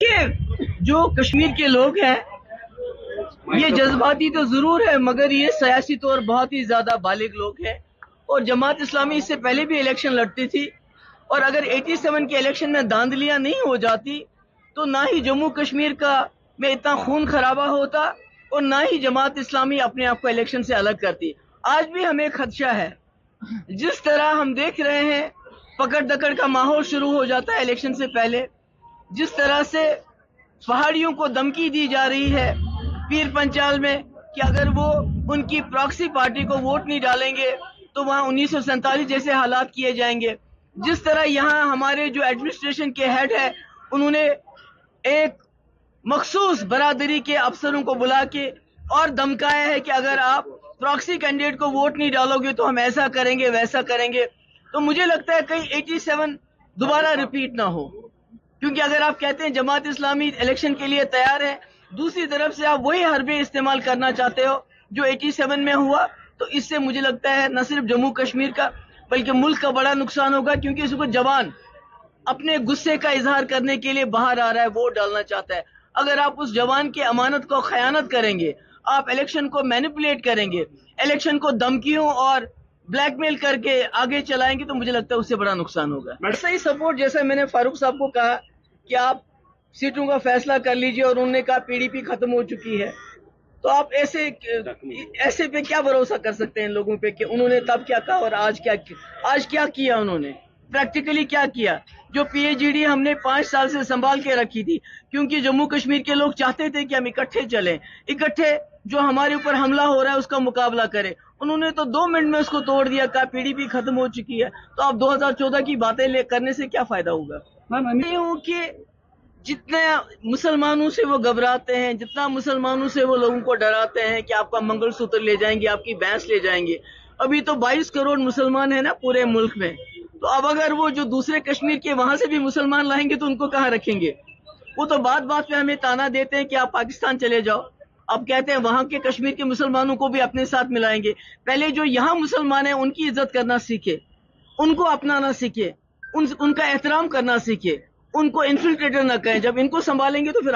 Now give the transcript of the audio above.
کہ جو کشمیر کے لوگ ہیں یہ جذباتی تو ضرور ہے مگر یہ سیاسی طور بہت ہی زیادہ بالغ لوگ ہیں، اور جماعت اسلامی اس سے پہلے بھی الیکشن لڑتی تھی، اور اگر 87 کے الیکشن میں داندلیاں نہیں ہو جاتی تو نہ ہی جموں کشمیر کا میں اتنا خون خرابہ ہوتا اور نہ ہی جماعت اسلامی اپنے آپ کو الیکشن سے الگ کرتی۔ آج بھی ہمیں خدشہ ہے، جس طرح ہم دیکھ رہے ہیں پکڑ دکڑ کا ماحول شروع ہو جاتا ہے الیکشن سے پہلے، جس طرح سے پہاڑیوں کو دھمکی دی جا رہی ہے پیر پنچال میں کہ اگر وہ ان کی پراکسی پارٹی کو ووٹ نہیں ڈالیں گے تو وہاں 1947 جیسے حالات کیے جائیں گے۔ جس طرح یہاں ہمارے جو ایڈمنسٹریشن کے ہیڈ ہے انہوں نے ایک مخصوص برادری کے افسروں کو بلا کے اور دھمکایا ہے کہ اگر آپ پراکسی کینڈیڈیٹ کو ووٹ نہیں ڈالو گے تو ہم ایسا کریں گے ویسا کریں گے۔ تو مجھے لگتا ہے کہیں 87 دوبارہ ریپیٹ نہ ہو، کیونکہ اگر آپ کہتے ہیں جماعت اسلامی الیکشن کے لیے تیار ہے، دوسری طرف سے آپ وہی حربے استعمال کرنا چاہتے ہو جو 87 میں ہوا، تو اس سے مجھے لگتا ہے نہ صرف جموں کشمیر کا بلکہ ملک کا بڑا نقصان ہوگا، کیونکہ اس کو جوان اپنے غصے کا اظہار کرنے کے لیے باہر آ رہا ہے، ووٹ ڈالنا چاہتا ہے۔ اگر آپ اس جوان کی امانت کو خیانت کریں گے، آپ الیکشن کو مینیپولیٹ کریں گے، الیکشن کو دھمکیوں اور بلیک میل کر کے آگے چلائیں گے، تو مجھے لگتا ہے اس سے بڑا نقصان ہوگا۔ صحیح سپورٹ جیسا میں نے فاروق صاحب کو کہا کہ آپ سیٹوں کا فیصلہ کر لیجئے، اور انہوں نے کہا پی ڈی پی ختم ہو چکی ہے، تو آپ ایسے پہ کیا بھروسہ کر سکتے ہیں ان لوگوں پہ کہ انہوں نے تب کیا کہا اور آج کیا کیا انہوں نے پریکٹیکلی کیا کیا؟ جو پی ایچ ڈی ہم نے 5 سال سے سنبھال کے رکھی تھی، کیونکہ جموں کشمیر کے لوگ چاہتے تھے کہ ہم اکٹھے چلیں، اکٹھے جو ہمارے اوپر حملہ ہو رہا ہے اس کا مقابلہ کریں، انہوں نے تو 2 منٹ میں اس کو توڑ دیا، کہا پی ڈی پی ختم ہو چکی ہے۔ تو آپ 2014 کی باتیں کرنے سے کیا فائدہ ہوگا؟ نہیں ہوں کہ جتنے مسلمانوں سے وہ گھبراتے ہیں، جتنا مسلمانوں سے وہ لوگوں کو ڈراتے ہیں کہ آپ کا منگل سوتر لے جائیں گے، آپ کی بھینس لے جائیں گے۔ ابھی تو 22 کروڑ مسلمان ہیں نا پورے ملک میں، تو اب اگر وہ جو دوسرے کشمیر کے وہاں سے بھی مسلمان لائیں گے تو ان کو کہاں رکھیں گے؟ وہ تو بات بات پہ ہمیں تانا دیتے ہیں کہ آپ پاکستان چلے جاؤ، اب کہتے ہیں وہاں کے کشمیر کے مسلمانوں کو بھی اپنے ساتھ ملائیں گے۔ پہلے جو یہاں مسلمان ہیں ان کی عزت کرنا سیکھے، ان کو اپنانا سیکھے، ان کا احترام کرنا سیکھے، ان کو انفلٹریٹر نہ کہیں۔ جب ان کو سنبھالیں گے تو پھر